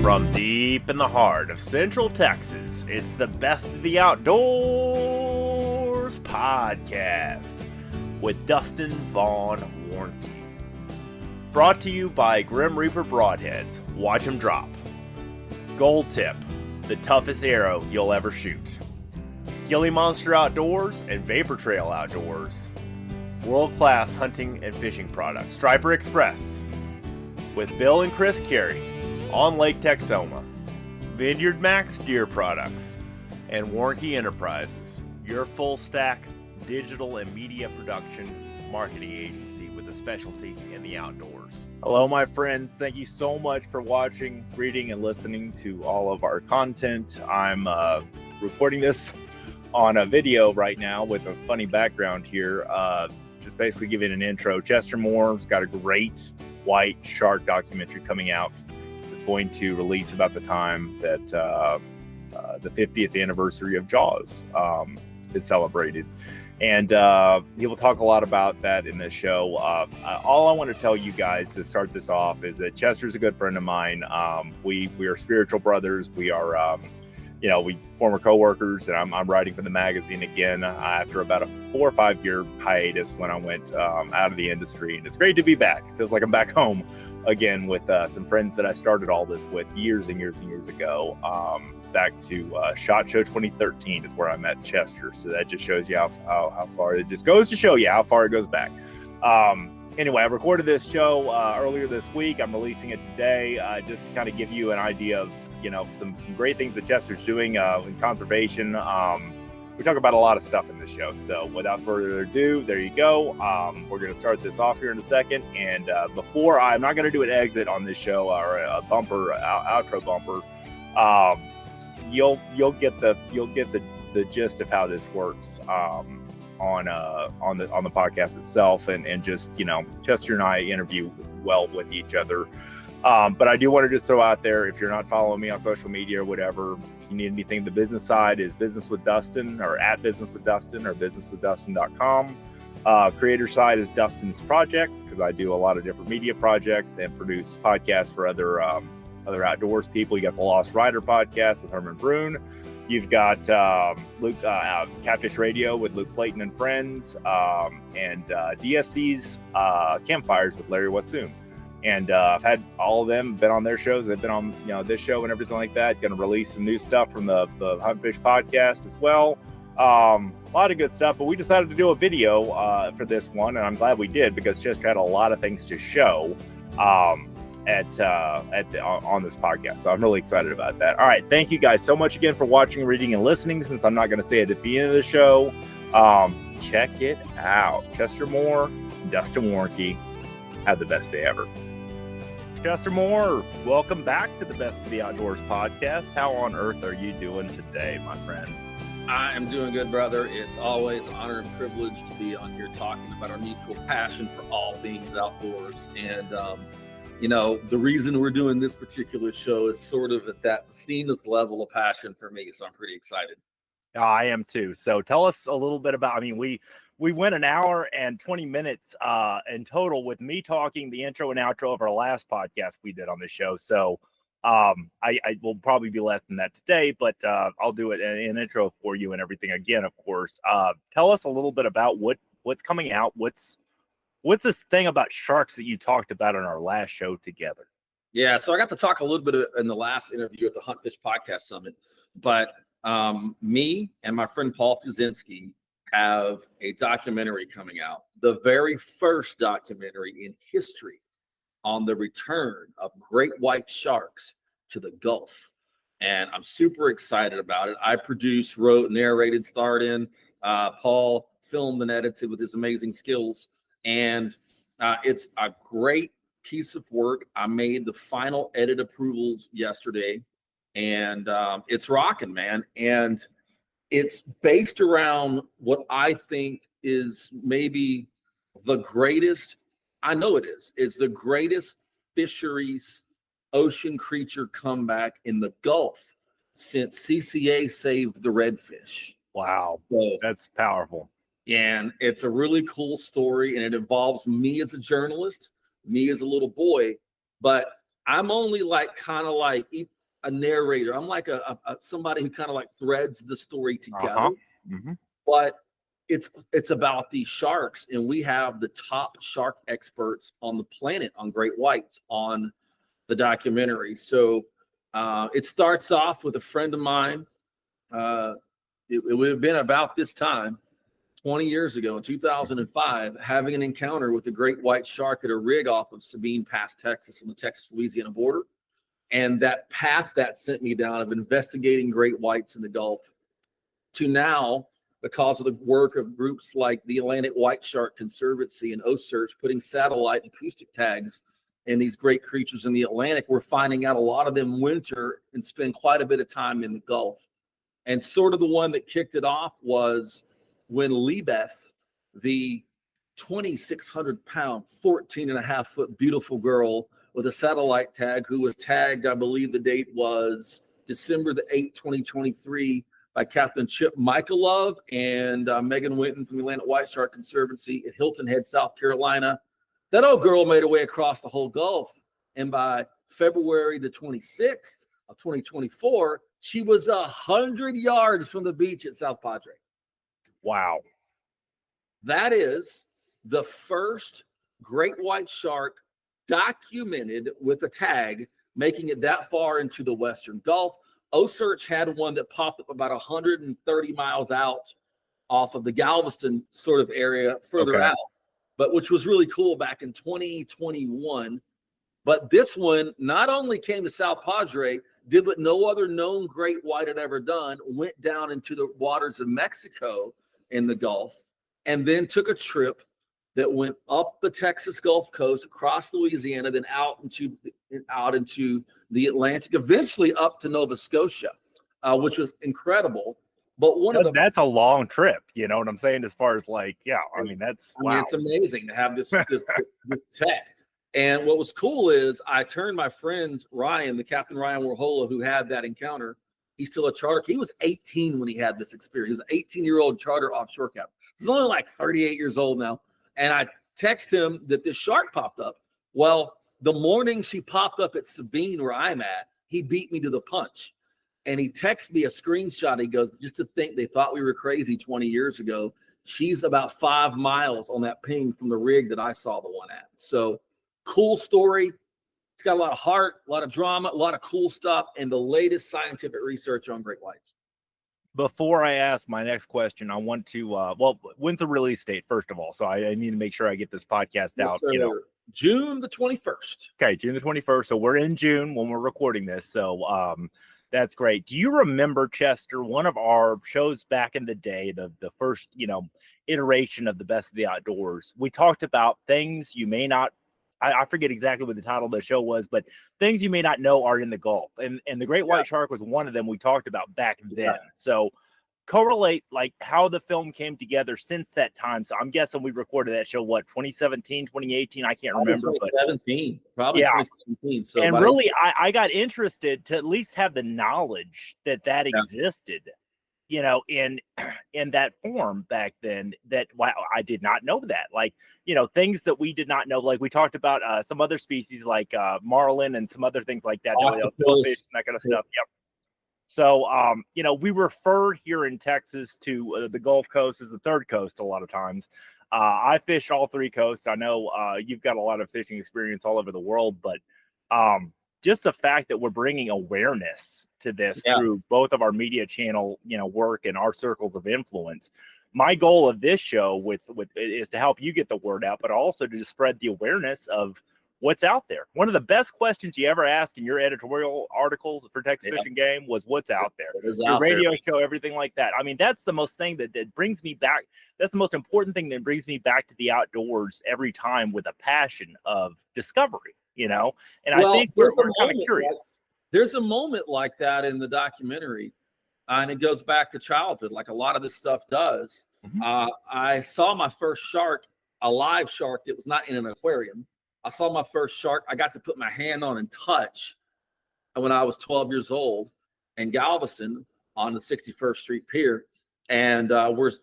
From deep in the heart of Central Texas, it's the Best of the Outdoors podcast with Dustin Vaughn Warncke. Brought to you by Grim Reaper Broadheads. Watch them drop. Gold Tip, the toughest arrow you'll ever shoot. Gilly Monster Outdoors and Vapor Trail Outdoors. World-class hunting and fishing products. Striper Express with Bill and Chris Carey on Lake Texoma. Vineyard Max Deer Products and Warncke Enterprises, your full stack digital and media production marketing agency with a specialty in the outdoors. Hello, my friends. Thank you so much for watching, reading, and listening to all of our content. I'm recording this on a video right now with a funny background here. Just basically giving an intro. Chester Moore's got a great white shark documentary coming out. It's going to release about the time that the 50th anniversary of Jaws is celebrated. And he will talk a lot about that in this show. All I want to tell you guys to start this off is that Chester's a good friend of mine. We are spiritual brothers. We are, we former co-workers, and I'm writing for the magazine again after about a 4 or 5 year hiatus when I went out of the industry. And it's great to be back. It feels like I'm back home again with some friends that I started all this with years and years and years ago. Back to SHOT Show 2013 is where I met Chester. So that just shows you how far, it just goes to show you how far it goes back. Anyway, I recorded this show earlier this week. I'm releasing it today just to kind of give you an idea of, some great things that Chester's doing in conservation. We talk about a lot of stuff in this show. So without further ado, there you go. We're going to start this off here in a second. And before, I'm not going to do an exit on this show or a bumper, outro bumper. You'll get the gist of how this works on the podcast itself, and just Chester and I interview well with each other. But I do want to just throw out there, if you're not following me on social media or whatever, if you need anything, the business side is Business with Dustin, or at Business with Dustin, or businesswithdustin.com. Creator side is Dustin's Projects, because I do a lot of different media projects and produce podcasts for other outdoors people. You got the Lost Rider podcast with Herman Brune. You've got Luke Catfish Radio with Luke Clayton and friends, and DSC's Campfires with Larry Wassoon. And I've had all of them, been on their shows. They've been on this show and everything like that. Going to release some new stuff from the Hunt Fish podcast as well. A lot of good stuff, but we decided to do a video for this one, and I'm glad we did, because Chester had a lot of things to show on this podcast. So I'm really excited about that. All right, thank you guys so much again for watching, reading, and listening. Since I'm not going to say it at the end of the show, check it out. Chester Moore, Dustin Warncke, have the best day ever. Chester Moore, welcome back to the Best of the Outdoors podcast. How on earth are you doing today, my friend? I am doing good, brother. It's always an honor and privilege to be on here talking about our mutual passion for all things outdoors. And, the reason we're doing this particular show is sort of at that seamless level of passion for me. So I'm pretty excited. I am too. So tell us a little bit about, we went an hour and 20 minutes in total with me talking the intro and outro of our last podcast we did on the show. So I will probably be less than that today, but I'll do it in an intro for you and everything again, of course. Tell us a little bit about what's coming out. What's this thing about sharks that you talked about on our last show together? Yeah, so I got to talk a little bit in the last interview at the Hunt Fish Podcast Summit, but me and my friend Paul Fuzinski have a documentary coming out, the very first documentary in history on the return of great white sharks to the Gulf. And I'm super excited about it. I produced, wrote, narrated, starred in. Paul filmed and edited with his amazing skills. And it's a great piece of work. I made the final edit approvals yesterday, and it's rocking, man. And it's based around what I think is maybe the greatest, I know it is, it's the greatest fisheries ocean creature comeback in the Gulf since CCA saved the redfish. Wow, so, that's powerful. And it's a really cool story, and it involves me as a journalist, me as a little boy, but I'm only like kind of like a narrator. I'm like a somebody who kind of like threads the story together. Mm-hmm. But it's about these sharks, and we have the top shark experts on the planet on great whites on the documentary. So it starts off with a friend of mine. It would have been about this time 20 years ago in 2005, having an encounter with the great white shark at a rig off of Sabine Pass, Texas, on the Texas-Louisiana border. And that path that sent me down of investigating great whites in the Gulf to now, because of the work of groups like the Atlantic White Shark Conservancy and OSearch, putting satellite and acoustic tags in these great creatures in the Atlantic, we're finding out a lot of them winter and spend quite a bit of time in the Gulf. And sort of the one that kicked it off was when Libeth, the 2,600-pound, 14.5-foot beautiful girl with a satellite tag, who was tagged, I believe the date was December the 8th, 2023, by Captain Chip Michaelov and Megan Winton from the Atlantic White Shark Conservancy at Hilton Head, South Carolina. That old girl made her way across the whole Gulf. And by February the 26th of 2024, she was 100 yards from the beach at South Padre. Wow. That is the first great white shark documented with a tag making it that far into the Western Gulf. OSearch had one that popped up about 130 miles out off of the Galveston sort of area further out, but which was really cool back in 2021. But this one not only came to South Padre, did what no other known great white had ever done, went down into the waters of Mexico in the Gulf, and then took a trip that went up the Texas Gulf Coast, across Louisiana, then out into the Atlantic, eventually up to Nova Scotia, which was incredible. But that's a long trip, you know what I'm saying? As far as like, I mean, it's amazing to have this tech. And what was cool is I turned my friend Ryan, the Captain Ryan Warhola, who had that encounter. He's still a charter. He was 18 when he had this experience. He was an 18-year-old charter offshore captain. He's only like 38 years old now. And I text him that this shark popped up. Well, the morning she popped up at Sabine, where I'm at, he beat me to the punch. And he texted me a screenshot. He goes, just to think they thought we were crazy 20 years ago. She's about 5 miles on that ping from the rig that I saw the one at. So cool story. It's got a lot of heart, a lot of drama, a lot of cool stuff, and the latest scientific research on great whites. Before I ask my next question, I want to, when's the release date, first of all? So I need to make sure I get this podcast out. Sir. June the 21st. Okay, June the 21st. So we're in June when we're recording this. So that's great. Do you remember, Chester, one of our shows back in the day, the first, iteration of the Best of the Outdoors? We talked about things you may not, I forget exactly what the title of the show was, but things you may not know are in the Gulf. And the great white shark was one of them we talked about back then. Yeah. So correlate like how the film came together since that time. So I'm guessing we recorded that show, 2017, 2018? I can't remember. 2017, probably 2017. So and really, I got interested to at least have the knowledge that existed, in that form back then. That I did not know that. Like, things that we did not know. Like we talked about some other species like marlin and some other things like that. Fish and that kind of stuff. Yep. So, we refer here in Texas to the Gulf Coast as the third coast a lot of times. I fish all three coasts. I know you've got a lot of fishing experience all over the world, but just the fact that we're bringing awareness to this through both of our media channel, work and our circles of influence. My goal of this show with is to help you get the word out, but also to just spread the awareness of what's out there. One of the best questions you ever asked in your editorial articles for Texas Fish and Game was what's out there. Your radio show, everything like that. I mean, that's the most thing that brings me back. That's the most important thing that brings me back to the outdoors every time with a passion of discovery, And I think we're kind of curious. There's a moment like that in the documentary, and it goes back to childhood, like a lot of this stuff does. Mm-hmm. I saw my first shark, a live shark that was not in an aquarium. I saw my first shark I got to put my hand on and touch when I was 12 years old in Galveston on the 61st Street Pier. And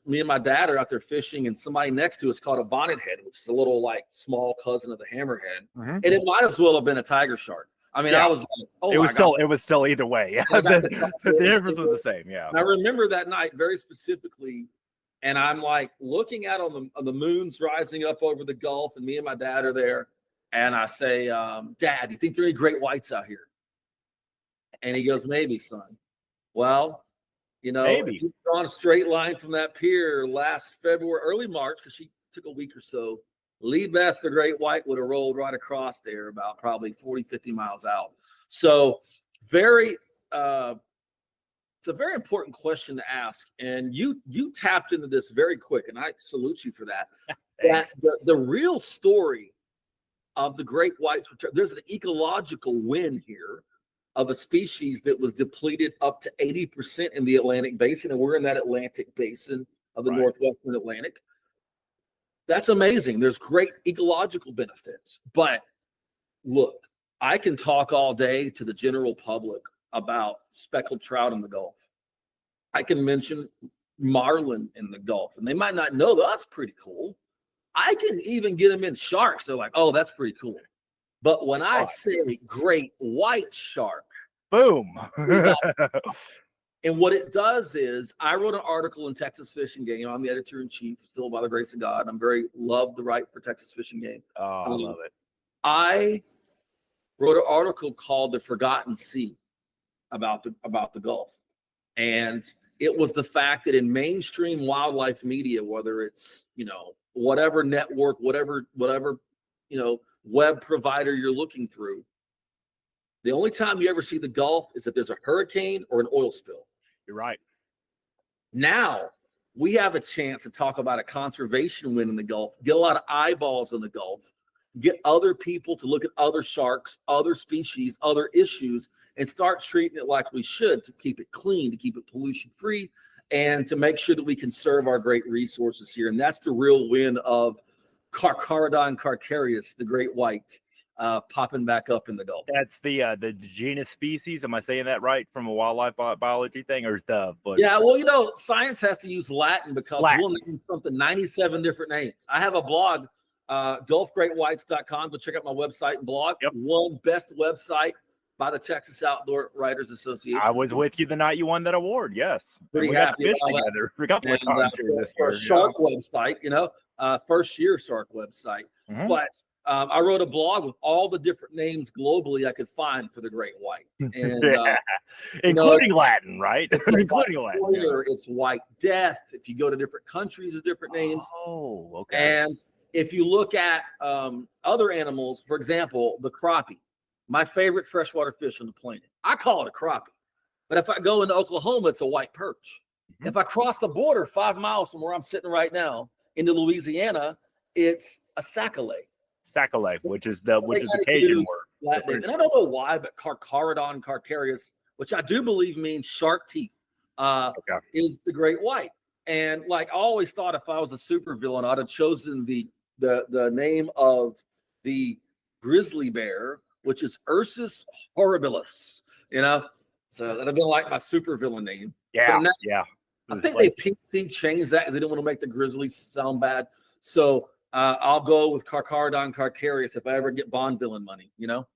me and my dad are out there fishing, and somebody next to us caught a bonnethead, which is a little like small cousin of the hammerhead. Mm-hmm. And it might as well have been a tiger shark. I mean, Yeah. I was like, oh, it was still either way. The difference was the same. Yeah. And I remember that night very specifically. And I'm like looking out on the moon's rising up over the Gulf, and me and my dad are there. And I say, Dad, do you think there are any great whites out here? And he goes, maybe, son. Well, you know, Maybe. if you've gone a straight line from that pier last February, early March, because she took a week or so, Lee Beth, the great white, would have rolled right across there about probably 40, 50 miles out. So it's a very important question to ask. And you tapped into this very quick, and I salute you for that. That the real story of the great whites return, there's an ecological win here of a species that was depleted up to 80% in the Atlantic basin, and we're in that Atlantic basin of the Northwestern Atlantic. That's amazing. There's great ecological benefits. But look, I can talk all day to the general public about speckled trout in the Gulf. I can mention marlin in the Gulf, and they might not know that's pretty cool. I can even get them in sharks. They're like, oh, that's pretty cool. But when I say great white shark, boom. And what it does is, I wrote an article in Texas Fish and Game. I'm the editor-in-chief, still by the grace of God. I'm love the right for Texas Fish and Game. Oh, I love it. I wrote an article called The Forgotten Sea about the Gulf. And it was the fact that in mainstream wildlife media, whether it's, you know, whatever network, whatever, you know, web provider you're looking through, the only time you ever see the Gulf is if there's a hurricane or an oil spill. You're right. Now we have a chance to talk about a conservation win in the Gulf, get a lot of eyeballs in the Gulf, get other people to look at other sharks, other species, other issues, and start treating it like we should, to keep it clean, to keep it pollution free, and to make sure that we conserve our great resources here. And that's the real win of Carcharodon carcharias, the great white, popping back up in the Gulf. That's the genus species. Am I saying that right from a wildlife biology thing, or is the? Yeah, well, you know, science has to use Latin because we'll name something 97 different names. I have a blog, gulfgreatwhites.com. Go check out my website and blog. Yep. One best website by the Texas Outdoor Writers Association. I was with you the night you won that award. Yes, pretty happy. Together a couple of times here this year. Shark website, you know, first year shark website. Mm-hmm. But I wrote a blog with all the different names globally I could find for the great white, and including Latin, right? Including Latin. Spoiler, it's white death. If you go to different countries, with different names. Oh, okay. And if you look at other animals, for example, the crappie, my favorite freshwater fish on the planet. I call it a crappie. But if I go into Oklahoma, it's a white perch. Mm-hmm. If I cross the border 5 miles from where I'm sitting right now into Louisiana, it's a sac-a-lay. Sac-a-lay, which is the Cajun word. And I don't know why, but Carcharodon carcharias, which I do believe means shark teeth, is the great white. And like I always thought, if I was a supervillain, I'd have chosen the name of the grizzly bear, which is Ursus horribilis. You know, so that'd have been like my supervillain name. Yeah, I think they PC changed that because they didn't want to make the grizzlies sound bad. So I'll go with Carcharodon carcharias if I ever get Bond villain money. You know.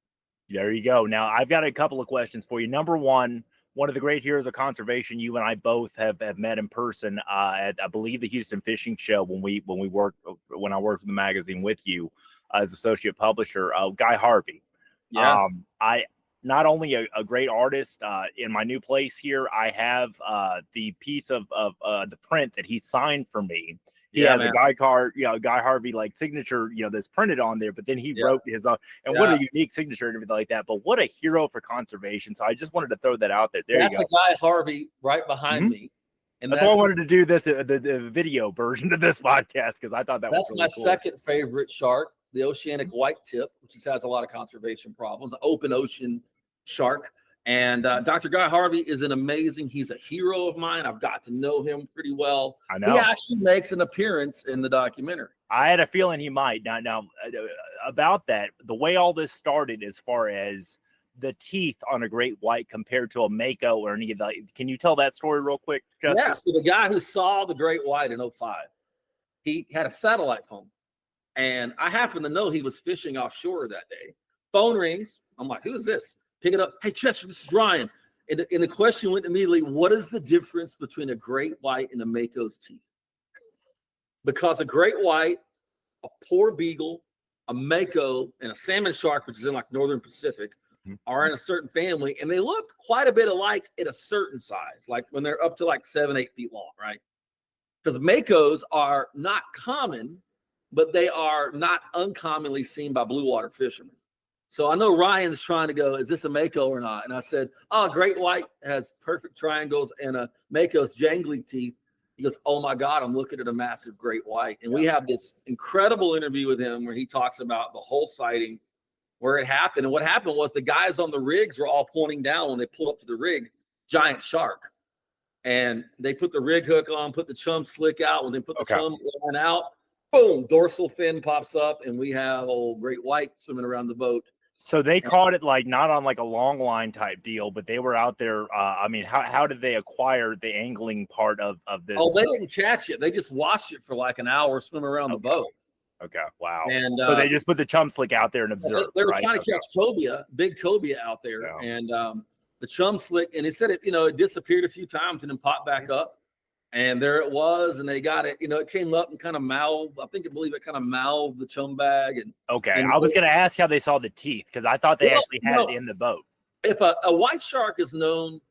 There you go. Now I've got a couple of questions for you. Number one of the great heroes of conservation, you and I both have met in person at, I believe, the Houston Fishing Show when I worked for the magazine with you as associate publisher, Guy Harvey. Yeah. I not only a great artist in my new place here, I have the piece of the print that he signed for me. He has a Guy Harvey like signature, that's printed on there, but then he wrote his own, and what a unique signature and everything like that. But what a hero for conservation. So I just wanted to throw that out there. That's a Guy Harvey right behind me. And that's why I wanted to do this, the video version of this podcast, because I thought that was really cool. Second favorite shark, the oceanic white tip, which just has a lot of conservation problems, an open ocean shark. And Dr. Guy Harvey is he's a hero of mine. I've got to know him pretty well. I know. He actually makes an appearance in the documentary. I had a feeling he might. Now about that, the way all this started as far as the teeth on a great white compared to a mako or any of that. Can you tell that story real quick, Justin? Yeah, so the guy who saw the great white in 2005, he had a satellite phone. And I happened to know he was fishing offshore that day. Phone rings. I'm like, who is this? Pick it up. Hey, Chester, this is Ryan. And the question went immediately, what is the difference between a great white and a Mako's teeth? Because a great white, a poor beagle, a Mako, and a salmon shark, which is in like Northern Pacific, are in a certain family, and they look quite a bit alike at a certain size, like when they're up to like 7-8 feet long, right? Because Makos are not common, but they are not uncommonly seen by blue water fishermen. So I know Ryan's trying to go, is this a Mako or not? And I said, oh, great white has perfect triangles and a Mako's jangly teeth. He goes, oh my God, I'm looking at a massive great white. And we have this incredible interview with him where he talks about the whole sighting, where it happened. And what happened was the guys on the rigs were all pointing down when they pulled up to the rig, giant shark. And they put the rig hook on, put the chum slick out. When they put the chum line out, boom, dorsal fin pops up, and we have old great white swimming around the boat. So they caught it like not on like a long line type deal, but they were out there. I mean, how did they acquire the angling part of this? Oh, they didn't catch it. They just watched it for like an hour, swim around the boat. Okay, wow. And so they just put the chum slick out there and observed. They were trying to catch cobia, big cobia out there, and the chum slick. And it said it disappeared a few times and then popped back up. And there it was, and they got it. It came up and kind of mouthed. I believe it kind of mouthed the chum bag. And I was going to ask how they saw the teeth because I thought they actually had it in the boat. If a white shark is known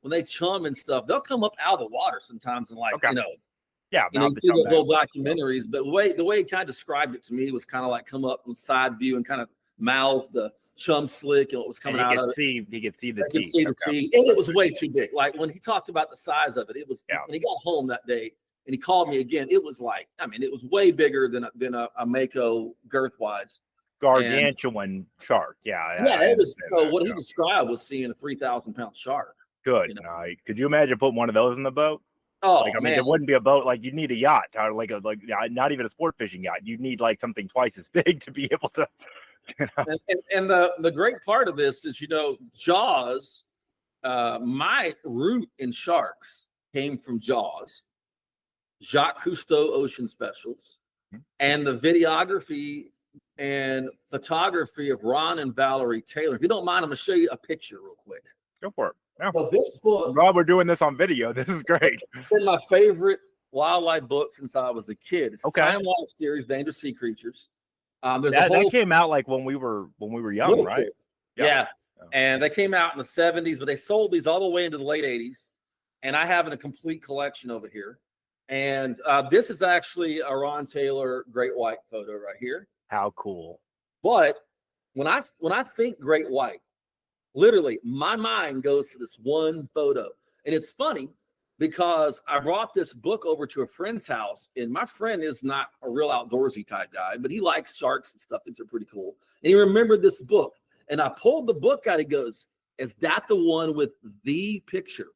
when they chum and stuff, they'll come up out of the water sometimes and you see those old documentaries. But the way he kind of described it to me was kind of like come up on side view and kind of mouth the chum slick and what was coming out of it. He could see the teeth. And it was way too big. Like when he talked about the size of it, it was when he got home that day and he called me again, it was like, it was way bigger than a Mako girth wise. Gargantuan shark. Yeah, it was. So what he described was seeing a 3,000-pound shark. Good. Could you imagine putting one of those in the boat? Oh, man, there wouldn't be a boat. Like, you'd need a yacht, or not even a sport fishing yacht. You'd need like something twice as big to be able to. And the great part of this is, Jaws, my root in sharks came from Jaws, Jacques Cousteau Ocean Specials, and the videography and photography of Ron and Valerie Taylor. If you don't mind, I'm going to show you a picture real quick. Go for it. Yeah. So this book, Rob, we're doing this on video. This is great. It's been my favorite wildlife book since I was a kid. It's Time Life series, Dangerous Sea Creatures. That came out like when we were young, right? Yeah. And they came out in the 70s, but they sold these all the way into the late 80s. And I have a complete collection over here. And this is actually a Ron Taylor great white photo right here. How cool. But when I think great white, literally my mind goes to this one photo. And it's funny because I brought this book over to a friend's house, and my friend is not a real outdoorsy type guy, but he likes sharks and stuff. These are pretty cool. And he remembered this book. And I pulled the book out. He goes, is that the one with the picture?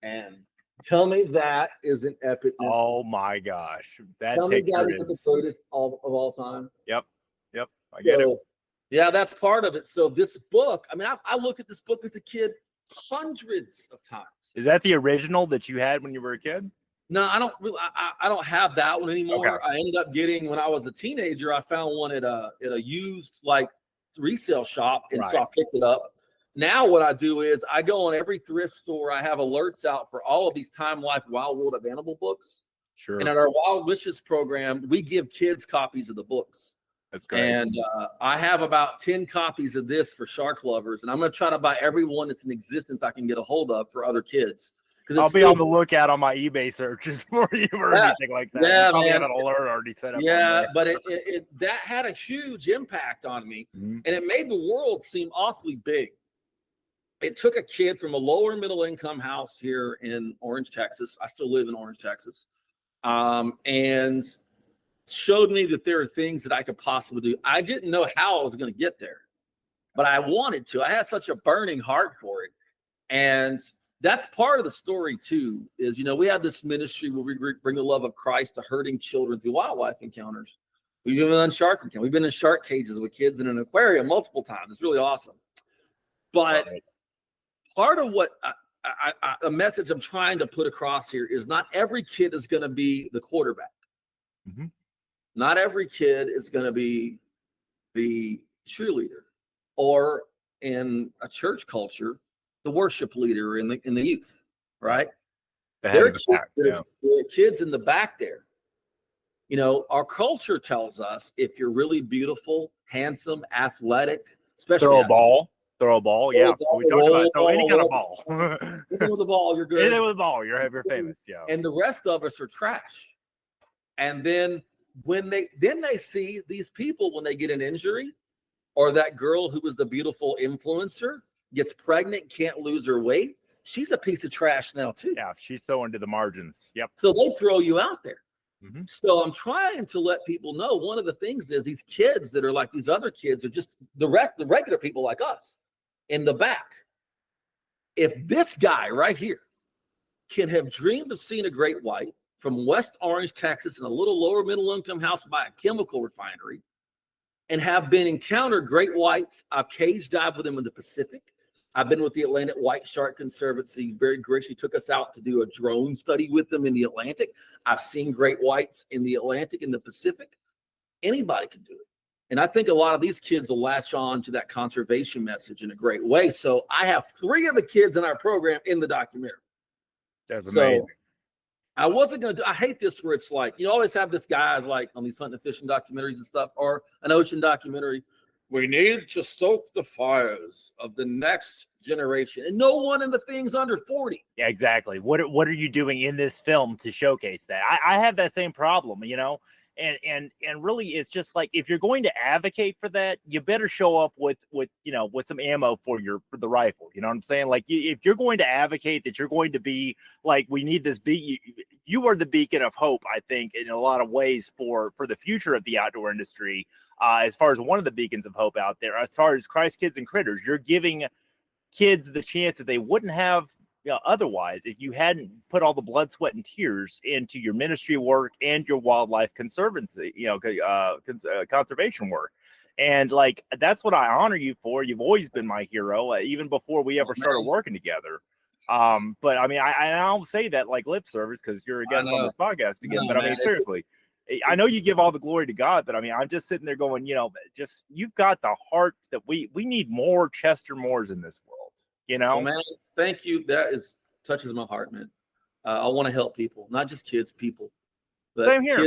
And tell me that is an epic. Oh my gosh. Tell me that is the greatest of all time. Yep. I get it. Yeah, that's part of it. So this book, I looked at this book as a kid hundreds of times. Is that the original that you had when you were a kid? No, I don't really. I don't have that one anymore. I ended up getting, when I was a teenager, I found one at a used resale shop, and so I picked it up. Now what I do is I go on every thrift store. I have alerts out for all of these Time Life Wild World of Animal books. Sure. And at our Wild Wishes program, we give kids copies of the books. That's great. And I have about 10 copies of this for shark lovers, and I'm going to try to buy every one that's in existence I can get a hold of for other kids. I'll be on the lookout on my eBay searches for you or anything like that. Yeah, man. Have an alert already set up. Yeah, but that had a huge impact on me, and it made the world seem awfully big. It took a kid from a lower middle income house here in Orange, Texas. I still live in Orange, Texas, and showed me that there are things that I could possibly do. I didn't know how I was going to get there, but I wanted to. I had such a burning heart for it. And that's part of the story too, is, we have this ministry where we bring the love of Christ to hurting children through wildlife encounters. We've been on shark encounters. We've been in shark cages with kids in an aquarium multiple times. It's really awesome. But part of what a message I'm trying to put across here is not every kid is going to be the quarterback. Not every kid is going to be the cheerleader. or in a church culture, the worship leader in the youth, right? There are kids in the back there. You know, our culture tells us if you're really beautiful, handsome, athletic, especially throw a ball, yeah. We talked about throw any kind of ball. Anything with a ball, you're good. Anything with a ball, you're famous, yeah. And the rest of us are trash. And then when they see these people when they get an injury, or that girl who was the beautiful influencer gets pregnant, can't lose her weight, she's a piece of trash now too. Yeah, she's throwing to the margins. Yep. So they throw you out there. Mm-hmm. So I'm trying to let people know one of the things is these kids that are like these other kids are just the regular people like us in the back. If this guy right here can have dreamed of seeing a great white from West Orange, Texas, in a little lower middle income house by a chemical refinery, and have been encountered great whites, I've cage dived with them in the Pacific. I've been with the Atlantic White Shark Conservancy. Very graciously took us out to do a drone study with them in the Atlantic. I've seen great whites in the Atlantic and the Pacific. Anybody can do it. And I think a lot of these kids will latch on to that conservation message in a great way. So I have 3 of the kids in our program in the documentary. That's amazing. I wasn't going to do, I hate this where it's like, you always have this guys like on these hunting and fishing documentaries and stuff, or an ocean documentary. We need to stoke the fires of the next generation. And no one in the thing's under 40. Yeah, exactly. What are you doing in this film to showcase that? I have that same problem, you know, and really it's just like, if you're going to advocate for that, you better show up with some ammo for the rifle. You know what I'm saying? Like, if you're going to advocate that you're going to be like, we need this you are the beacon of hope, I think, in a lot of ways for the future of the outdoor industry. As far as one of the beacons of hope out there, as far as Christ Kids and Critters, you're giving kids the chance that they wouldn't have otherwise if you hadn't put all the blood, sweat, and tears into your ministry work and your wildlife conservancy, conservation work. And like, that's what I honor you for. You've always been my hero, even before we ever started working together. But I mean, I don't say that like lip service because you're a guest on this podcast again. But I mean, seriously. I know you give all the glory to God, but I mean, I'm just sitting there going, you've got the heart that we need more Chester Moores in this world, you know? Well, man, thank you. That touches my heart, man. I want to help people, not just kids, people. But same here.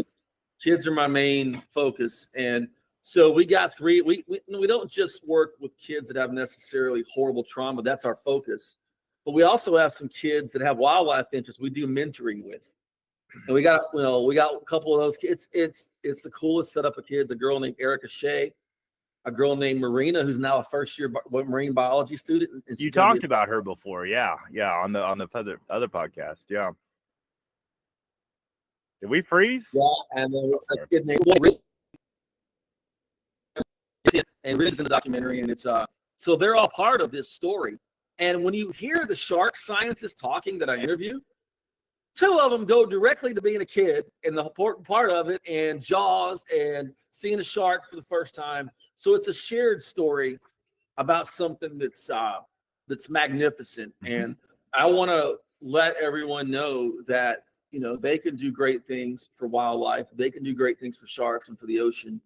Kids are my main focus. And so we got 3, we don't just work with kids that have necessarily horrible trauma. That's our focus. But we also have some kids that have wildlife interests we do mentoring with. And we got a couple of those kids. It's the coolest setup of kids. A girl named Erica Shea, a girl named Marina, who's now a first-year marine biology student. You talked about her before, yeah, on the other podcast, yeah. Did we freeze? Yeah, and then a kid named and Riz in the documentary, and it's so they're all part of this story. And when you hear the shark scientists talking that I interview, 2 of them go directly to being a kid and the important part of it, and Jaws and seeing a shark for the first time. So it's a shared story about something that's magnificent. And I want to let everyone know that, they can do great things for wildlife. They can do great things for sharks and for the ocean.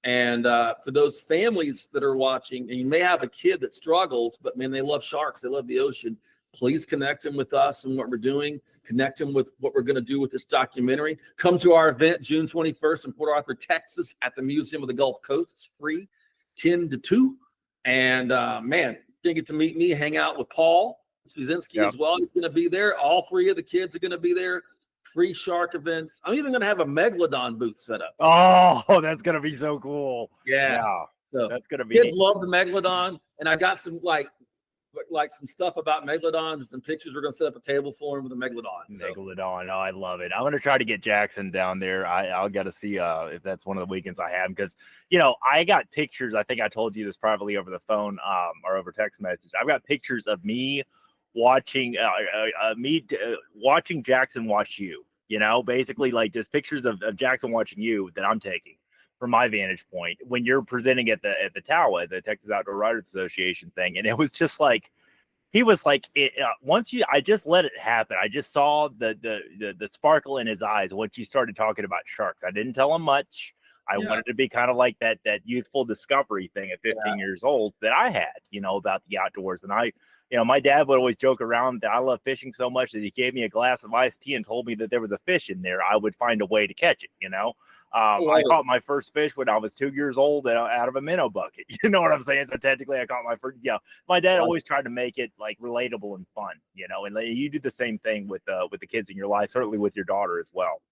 And for those families that are watching, and you may have a kid that struggles, but man, they love sharks. They love the ocean. Please connect them with us and what we're doing. Connect them with what we're going to do with this documentary. Come to our event June 21st in Port Arthur, Texas at the Museum of the Gulf Coast. It's free, 10 to 2. And man, you're going to get to meet me, hang out with Paul Swizinski as well. He's going to be there. All 3 of the kids are going to be there. Free shark events. I'm even going to have a Megalodon booth set up. Oh, that's going to be so cool. Yeah. So that's going to be kids love the Megalodon. And I got some like some stuff about Megalodons and some pictures. We're going to set up a table for him with a Megalodon. Megalodon. Oh, I love it. I'm going to try to get Jackson down there. I'll got to see if that's one of the weekends I have, because, I got pictures. I think I told you this privately over the phone or over text message. I've got pictures of me watching watching Jackson watch you, basically like just pictures of Jackson watching you that I'm taking from my vantage point when you're presenting at the TOWA, the Texas Outdoor Writers Association thing. And it was just like, he was like, I just let it happen. I just saw the sparkle in his eyes once you started talking about sharks. I didn't tell him much. I wanted to be kind of like that youthful discovery thing at 15 years old that I had, about the outdoors. And my dad would always joke around that I love fishing so much that he gave me a glass of iced tea and told me that there was a fish in there. I would find a way to catch it, I caught my first fish when I was 2 years old out of a minnow bucket. You know what I'm saying? So technically I caught my first, my dad always tried to make it like relatable and fun, and you do the same thing with the kids in your life, certainly with your daughter as well.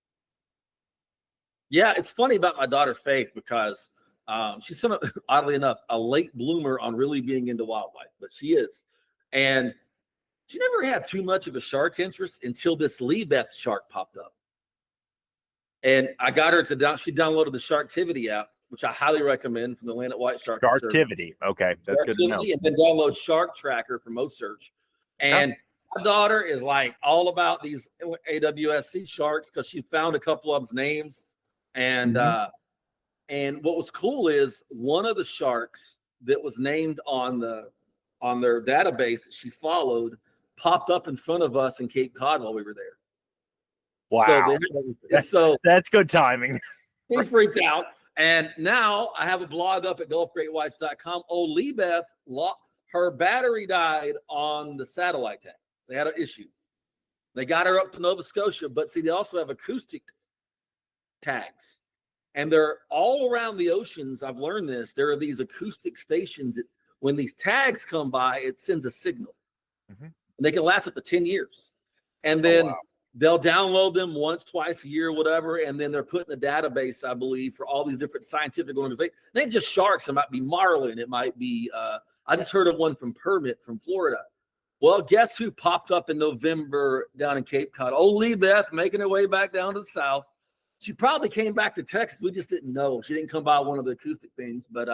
Yeah, it's funny about my daughter Faith because she's oddly enough a late bloomer on really being into wildlife, but she is, and she never had too much of a shark interest until this Leebeth shark popped up, and I got her to she downloaded the Sharktivity app, which I highly recommend from the Land at White Shark. Sharktivity, okay, that's good to know. And then download Shark Tracker from OSearch, and my daughter is like all about these AWSC sharks because she found a couple of them's names. And and what was cool is one of the sharks that was named on their database that she followed popped up in front of us in Cape Cod while we were there. Wow. So that's good timing. He freaked out. And now I have a blog up at gulfgreatwhites.com. Leebeth, her battery died on the satellite tag. They had an issue. They got her up to Nova Scotia, but see, they also have acoustic tags, and they're all around the oceans. I've learned this. There are these acoustic stations that when these tags come by, it sends a signal. And they can last up to 10 years. And then they'll download them once, twice a year, whatever, and then they're put in a database, I believe, for all these different scientific organizations. It ain't just sharks. It might be marlin. It might be I just heard of one from Permit from Florida. Well, guess who popped up in November down in Cape Cod? Leebeth, making her way back down to the south. She probably came back to Texas. We just didn't know. She didn't come by one of the acoustic things, but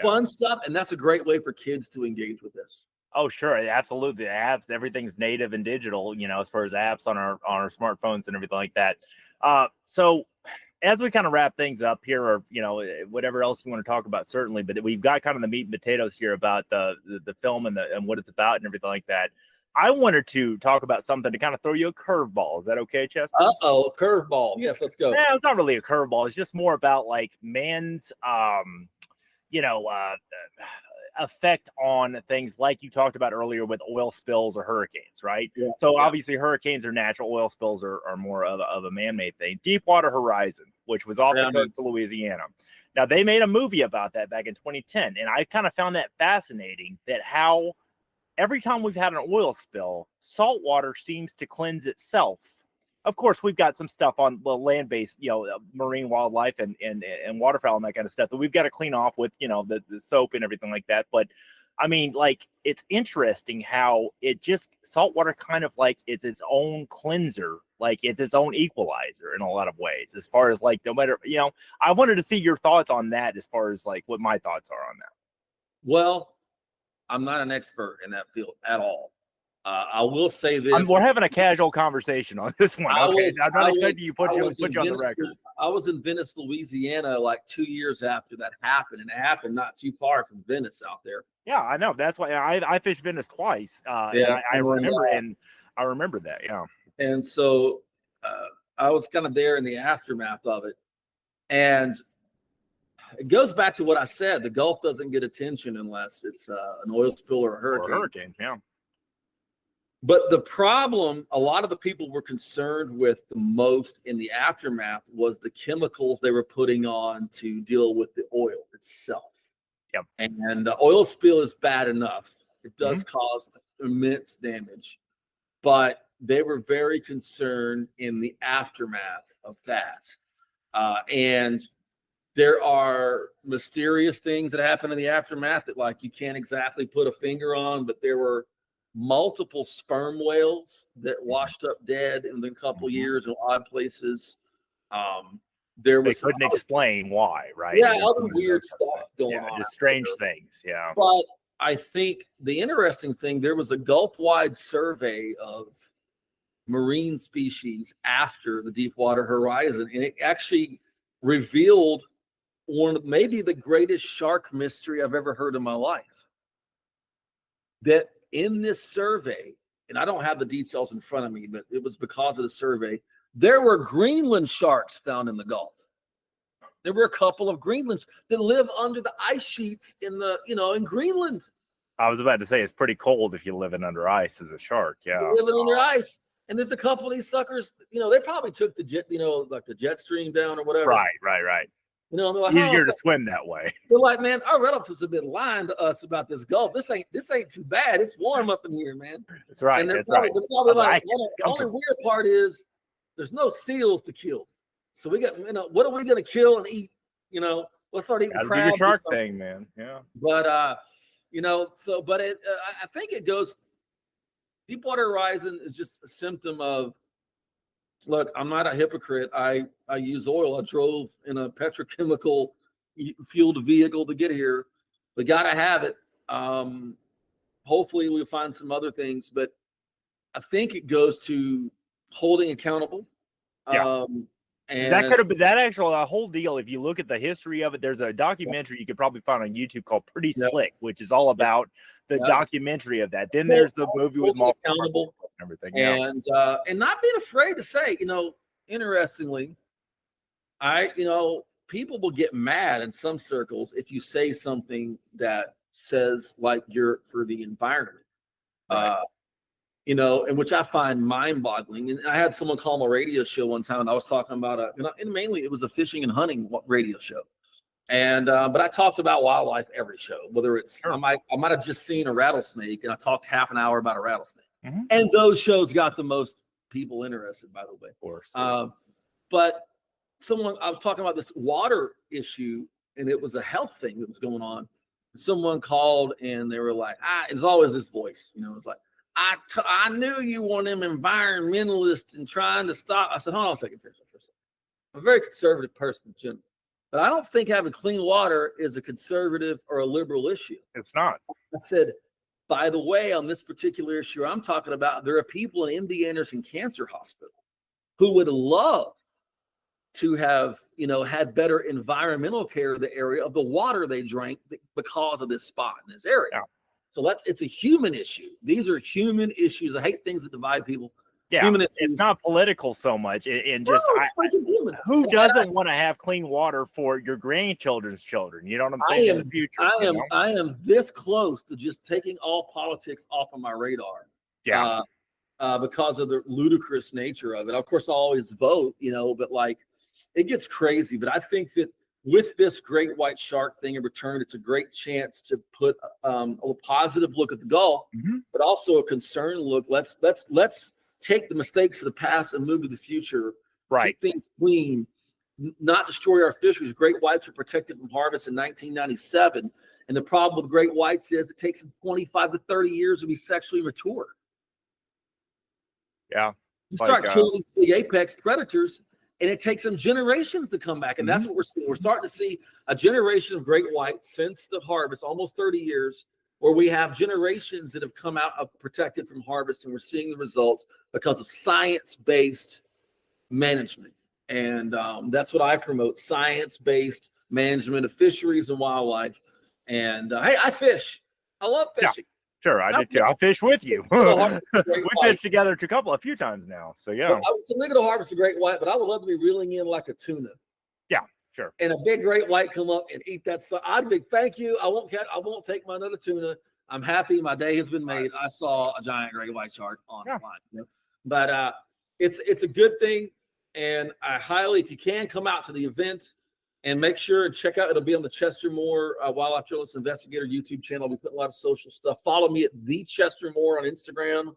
fun stuff. And that's a great way for kids to engage with this. Oh, sure. Absolutely. The apps, everything's native and digital, as far as apps on our smartphones and everything like that. So as we kind of wrap things up here, or, whatever else you want to talk about, certainly, but we've got kind of the meat and potatoes here about the film and what it's about and everything like that. I wanted to talk about something to kind of throw you a curveball. Is that okay, Chester? A curveball. Yes, let's go. Yeah, it's not really a curveball. It's just more about like man's, effect on things like you talked about earlier with oil spills or hurricanes, right? Yeah. So obviously hurricanes are natural. Oil spills are more of a man-made thing. Deepwater Horizon, which was off the coast of Louisiana. Now, they made a movie about that back in 2010, and I kind of found that fascinating, that how every time we've had an oil spill, salt water seems to cleanse itself. Of course, we've got some stuff on the land-based, marine wildlife and waterfowl and that kind of stuff that we've got to clean off with, the soap and everything like that. But I mean, like, it's interesting how salt water kind of like it's its own cleanser, like it's its own equalizer in a lot of ways, as far as like, no matter, I wanted to see your thoughts on that as far as like what my thoughts are on that. Well, I'm not an expert in that field at all. I will say this. We're having a casual conversation on this one. Okay, I'm not expecting you put you on the record. I was in Venice, Louisiana, like 2 years after that happened, and it happened not too far from Venice out there. Yeah, I know. That's why I fished Venice twice. And I remember that. Yeah. And so I was kind of there in the aftermath of it, and it goes back to what I said. The Gulf doesn't get attention unless it's an oil spill or a hurricane. Or a hurricane, yeah. But the problem a lot of the people were concerned with the most in the aftermath was the chemicals they were putting on to deal with the oil itself. Yep. And the oil spill is bad enough. It does cause immense damage. But they were very concerned in the aftermath of that. And there are mysterious things that happen in the aftermath that, like, you can't exactly put a finger on, but there were multiple sperm whales that washed up dead in a couple years in odd places. They couldn't explain why, right? Yeah, other weird stuff going on. Just strange things, yeah. But I think the interesting thing, there was a Gulf-wide survey of marine species after the Deepwater Horizon, and it actually revealed maybe the greatest shark mystery I've ever heard in my life. That in this survey, and I don't have the details in front of me, but it was because of the survey, there were Greenland sharks found in the Gulf. There were a couple of Greenlands that live under the ice sheets in Greenland. I was about to say it's pretty cold if you're living under ice as a shark. Yeah, living under ice. And there's a couple of these suckers. They probably took the jet, like the jet stream down or whatever. Right. They're like, easier to swim that way. They're like, man, our relatives have been lying to us about this Gulf. This ain't too bad. It's warm up in here, man. That's right. And they're probably like, the only weird part is there's no seals to kill. So we got, what are we gonna kill and eat? Let's start eating crabs. Do your shark thing, man. Yeah. But I think it goes. Deepwater Horizon is just a symptom of. Look, I'm not a hypocrite. I use oil. I drove in a petrochemical fueled vehicle to get here. We got to have it. Hopefully we'll find some other things, but I think it goes to holding accountable. Yeah. And that could have been that whole deal. If you look at the history of it, there's a documentary you could probably find on YouTube called Pretty Slick, which is all about the documentary of that. Then there's the movie with Mark accountable and everything. And not being afraid to say, interestingly, people will get mad in some circles if you say something that says like you're for the environment. Right. And which I find mind-boggling. And I had someone call my radio show one time, and I was talking about and mainly it was a fishing and hunting radio show. And but I talked about wildlife every show, whether it's I might have just seen a rattlesnake, and I talked half an hour about a rattlesnake. Mm-hmm. And those shows got the most people interested, by the way. Of course. But I was talking about this water issue, and it was a health thing that was going on. Someone called, and they were like, it's always this voice, it's like, I knew you were them environmentalists and trying to stop. I said, hold on a second. I'm a very conservative person, Jim, but I don't think having clean water is a conservative or a liberal issue. It's not. I said, by the way, on this particular issue I'm talking about, there are people in MD Anderson Cancer Hospital who would love to have, had better environmental care of the area of the water they drank because of this spot in this area. Yeah. So it's a human issue. These are human issues. I hate things that divide people. Yeah, human issues. It's not political so much. Who doesn't want to have clean water for your grandchildren's children? You know what I'm saying? In the future, I am this close to just taking all politics off of my radar. Yeah. Because of the ludicrous nature of it. Of course, I always vote, but like it gets crazy. But I think that with this great white shark thing in return, it's a great chance to put a positive look at the Gulf, mm-hmm. but also a concerned look. Let's take the mistakes of the past and move to the future. Right. Keep things clean, not destroy our fisheries. Great whites were protected from harvest in 1997. And the problem with great whites is it takes them 25 to 30 years to be sexually mature. Yeah. You start killing these big apex predators, and it takes them generations to come back. And that's what we're seeing. We're starting to see a generation of great whites since the harvest, almost 30 years, where we have generations that have come out of protected from harvest, and we're seeing the results because of science-based management. And that's what I promote, science-based management of fisheries and wildlife. And hey, I fish. I love fishing. Yeah. Sure, I did too. I'll fish with you. We fished together a few times now. So yeah. It's illegal to harvest a great white, but I would love to be reeling in like a tuna. Yeah, sure. And a big great white come up and eat that. So I'd be thank you. I won't take my another tuna. I'm happy. My day has been made. I saw a giant great white shark on the line. But it's a good thing, and I highly, if you can, come out to the event. And make sure and check out, it'll be on the Chester Moore Wildlife Journalist Investigator YouTube channel. We put a lot of social stuff. Follow me at the Chester Moore on Instagram.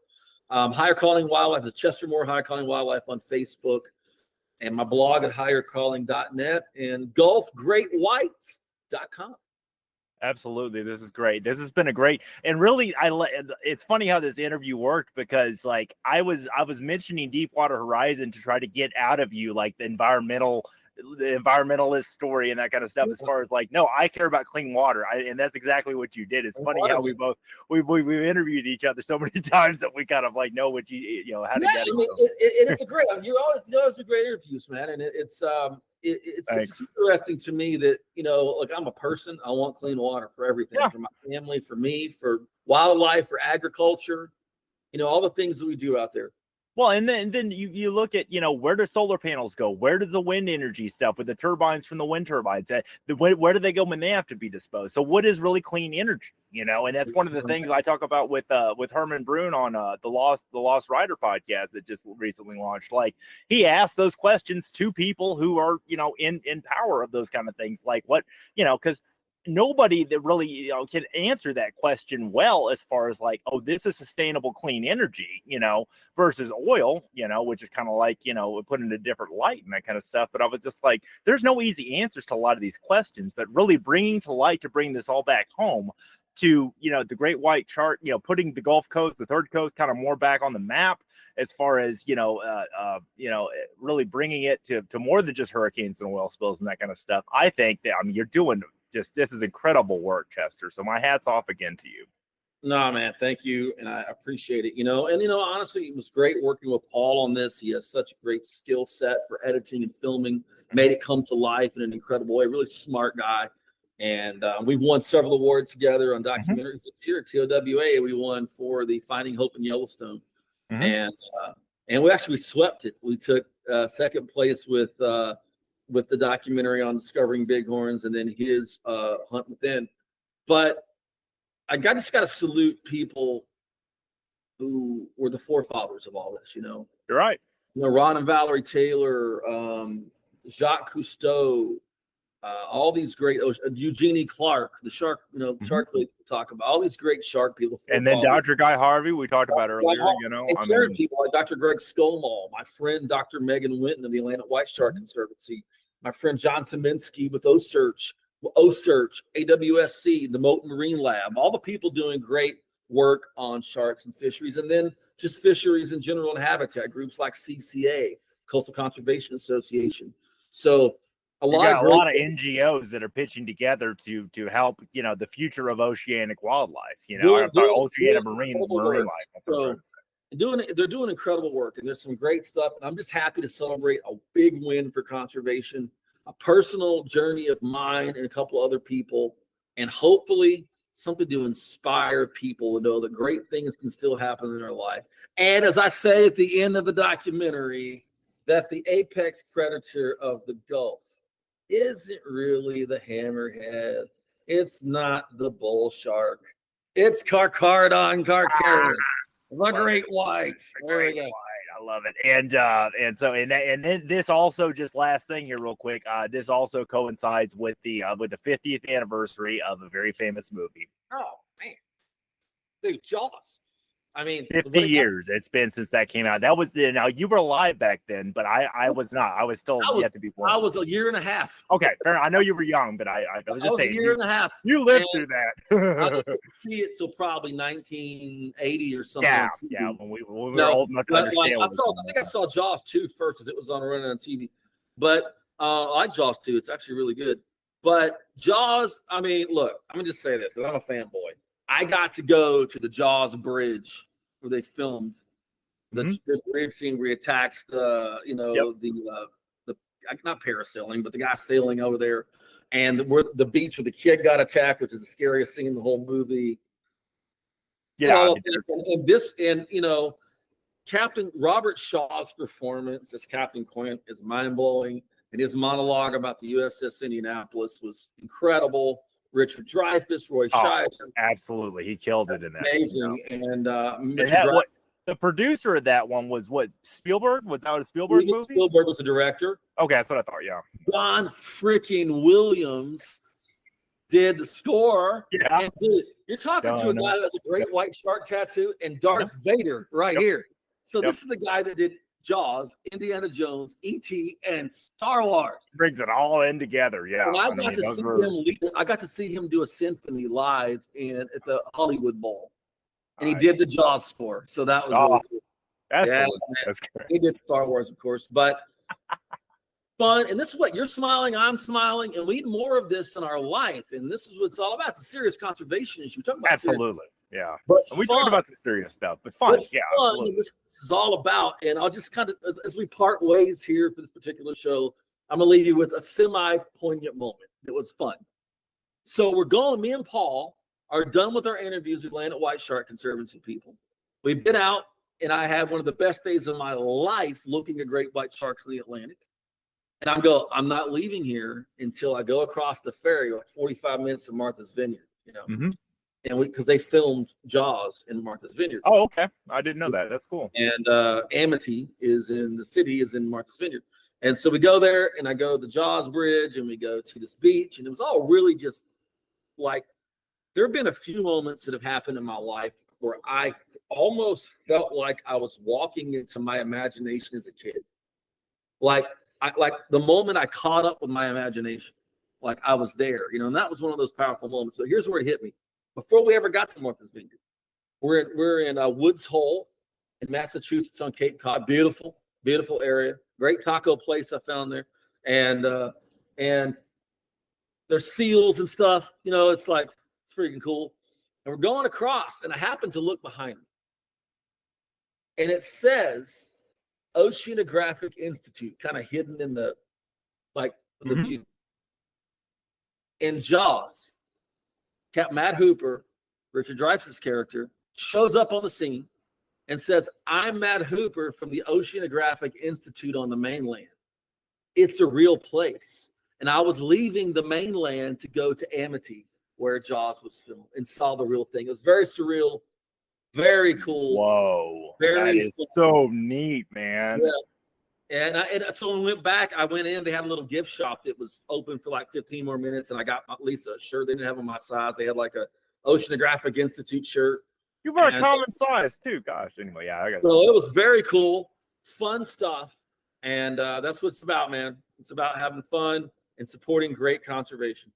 Higher Calling Wildlife is Chester Moore Higher Calling Wildlife on Facebook. And my blog at highercalling.net and gulfgreatwhites.com. Absolutely. This is great. This has been a great, and really, it's funny how this interview worked because like I was mentioning Deepwater Horizon to try to get out of you like the environmentalist story and that kind of stuff, as far as like, no, I care about clean water. And that's exactly what you did. It's funny how we've interviewed each other so many times that we kind of like know what how to get it. It's a great, you always do great interviews, man. And it's interesting to me that, like I'm a person, I want clean water for everything, for my family, for me, for wildlife, for agriculture, all the things that we do out there. Well, and then you look at, where do solar panels go? Where does the wind energy stuff with the turbines from the wind turbines? Where do they go when they have to be disposed? So what is really clean energy? And that's one of the things I talk about with Herman Brune on the Lost Rider podcast that just recently launched. Like, he asked those questions to people who are, in power of those kind of things. Like, what, because nobody that really can answer that question well, as far as like, oh, this is sustainable clean energy, versus oil, which is kind of like, put in a different light and that kind of stuff. But I was just like, there's no easy answers to a lot of these questions, but really bringing to light to bring this all back home to, the Great White Shark, putting the Gulf Coast, the Third Coast, kind of more back on the map, as far as, really bringing it to more than just hurricanes and oil spills and that kind of stuff. I think that, you're doing this is incredible work, Chester. So my hat's off again to you. No, man, thank you. And I appreciate it, and, honestly, it was great working with Paul on this. He has such a great skill set for editing and filming, made it come to life in an incredible way. Really smart guy. And we've won several awards together on documentaries. Here at TOWA, we won for the Finding Hope in Yellowstone. And we swept it. We took second place with the documentary on discovering bighorns, and then his Hunt Within. But I just got to salute people who were the forefathers of all this. You're right. Ron and Valerie Taylor, Jacques Cousteau, all these great Eugenie Clark, the shark, shark lady we talk about, all these great shark people. And then Dr. Guy Harvey, we talked about earlier, and people like Dr. Greg Skolmall, my friend Dr. Megan Winton of the Atlantic White Shark Conservancy, my friend John Tominski with OSearch, AWSC, the Moten Marine Lab, all the people doing great work on sharks and fisheries, and then just fisheries in general and habitat groups like CCA, Coastal Conservation Association. So a lot of NGOs that are pitching together to help, the future of oceanic wildlife, oceanic marine life. So they're doing incredible work, and there's some great stuff. And I'm just happy to celebrate a big win for conservation, a personal journey of mine and a couple other people, and hopefully something to inspire people to know that great things can still happen in their life. And as I say at the end of the documentary, that the apex predator of the Gulf isn't really the hammerhead. It's not the bull shark. It's Carcharodon carcharodon, the great white. There we go. I love it. And so then this also, just last thing here real quick, this also coincides with the 50th anniversary of a very famous movie. Oh man, dude, Jaws. 50 years it's been since that came out. That was now you were alive back then, but I was not. I was still yet to be born. I was a year and a half. Okay, fair. I know you were young, but I was just saying, a year and a half. You lived through that. I didn't see it till probably 1980 or something. Yeah, when we were old enough to understand. I think I saw Jaws 2 first because it was running on TV. But I like Jaws 2. It's actually really good. But Jaws, look, I'm gonna just say this because I'm a fanboy. I got to go to the Jaws bridge where they filmed the bridge scene where he attacks the not parasailing, but the guy sailing over there, and where the beach where the kid got attacked, which is the scariest scene in the whole movie. Yeah, and Captain Robert Shaw's performance as Captain Quint is mind blowing, and his monologue about the USS Indianapolis was incredible. Richard Dreyfuss, Roy Scheider. Absolutely. He killed it in that. Amazing. And the producer of that one was what? Spielberg? Was that a Spielberg movie? Spielberg was the director. Okay, that's what I thought, yeah. John freaking Williams did the score. Yeah. And you're talking to a guy who has a great white shark tattoo and Darth Vader right here. So this is the guy that did Jaws, Indiana Jones, E.T., and Star Wars. Brings it all in together, yeah. And I got to see him do a symphony live at the Hollywood Bowl, and he did the Jaws score. So that was really cool. That's great. He did Star Wars, of course, but fun. And this is what you're smiling, I'm smiling, and we need more of this in our life. And this is what it's all about. It's a serious conservation issue. We're talking about absolutely. Yeah, but we talked about some serious stuff, but fun. This is all about. And I'll just kind of, as we part ways here for this particular show, I'm gonna leave you with a semi-poignant moment. It was fun. So me and Paul are done with our interviews with Atlantic White Shark Conservancy people. We've been out and I had one of the best days of my life looking at great white sharks in the Atlantic. And I'm not leaving here until I go across the ferry, like 45 minutes to Martha's Vineyard, Mm-hmm. And because they filmed Jaws in Martha's Vineyard. Oh, okay. I didn't know that. That's cool. And Amity is in Martha's Vineyard. And so we go there, and I go to the Jaws Bridge, and we go to this beach, and it was all really just like, there have been a few moments that have happened in my life where I almost felt like I was walking into my imagination as a kid. Like the moment I caught up with my imagination, like I was there, and that was one of those powerful moments. So here's where it hit me. Before we ever got to Martha's Vineyard, we're in Woods Hole in Massachusetts on Cape Cod. Beautiful, beautiful area. Great taco place I found there, and there's seals and stuff. It's like, it's freaking cool. And we're going across, and I happen to look behind me, and it says Oceanographic Institute, kind of hidden in the view. In Jaws, Captain Matt Hooper, Richard Dreyfuss' character, shows up on the scene and says, "I'm Matt Hooper from the Oceanographic Institute on the mainland. It's a real place." And I was leaving the mainland to go to Amity, where Jaws was filmed, and saw the real thing. It was very surreal, very cool. Whoa, very that is so neat, man. Yeah. And so when we went back, I went in. They had a little gift shop that was open for like 15 more minutes, and I got at least a shirt. They didn't have on my size. They had like a Oceanographic Institute shirt. You were a common size too. Gosh, anyway, yeah. So it was very cool, fun stuff, and that's what it's about, man. It's about having fun and supporting great conservation.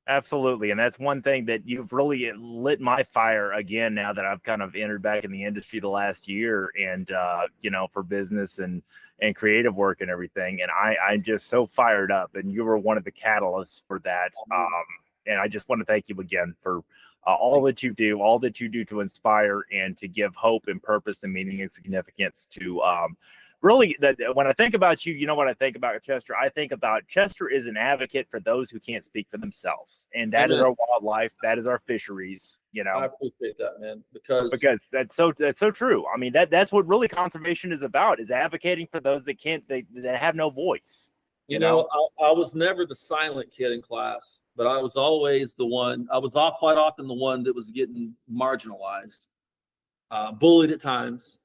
Absolutely. And that's one thing that you've really lit my fire again, now that I've kind of entered back in the industry the last year, and, for business and creative work and everything. And I'm just so fired up, and you were one of the catalysts for that. And I just want to thank you again for all that you do to inspire and to give hope and purpose and meaning and significance to, really, when I think about you, what I think about Chester? I think about Chester is an advocate for those who can't speak for themselves. And that is our wildlife. That is our fisheries, I appreciate that, man, because that's so true. I mean, that's what really conservation is about, is advocating for those that can't, that have no voice. I was never the silent kid in class, but I was always the one. I was quite often the one that was getting marginalized, bullied at times,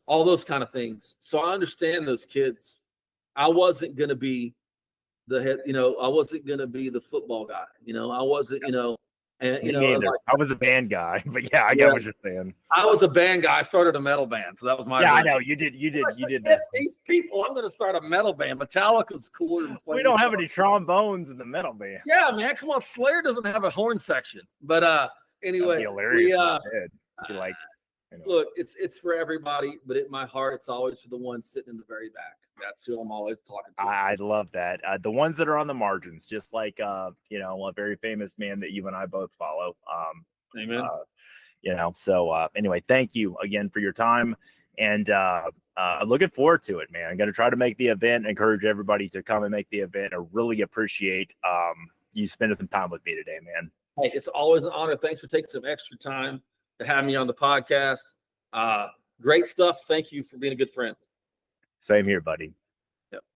all those kind of things. So I understand those kids. I wasn't going to be the head, I wasn't going to be the football guy. I wasn't, I was a band guy, but yeah, I get what you're saying. I was a band guy. I started a metal band, so that was my. Yeah, I know you did that. These people, I'm going to start a metal band. Metallica's cooler than we don't have any trombones in the metal band. Yeah, man, come on. Slayer doesn't have a horn section, but anyway, look, it's for everybody, but in my heart, it's always for the ones sitting in the very back. That's who I'm always talking to. I love that. The ones that are on the margins, just like a very famous man that you and I both follow. Amen. So anyway, thank you again for your time, and looking forward to it, man. I'm going to try to make the event, encourage everybody to come and make the event. I really appreciate you spending some time with me today, man. Hey, it's always an honor. Thanks for taking some extra time to have me on the podcast. Great stuff. Thank you for being a good friend. Same here, buddy.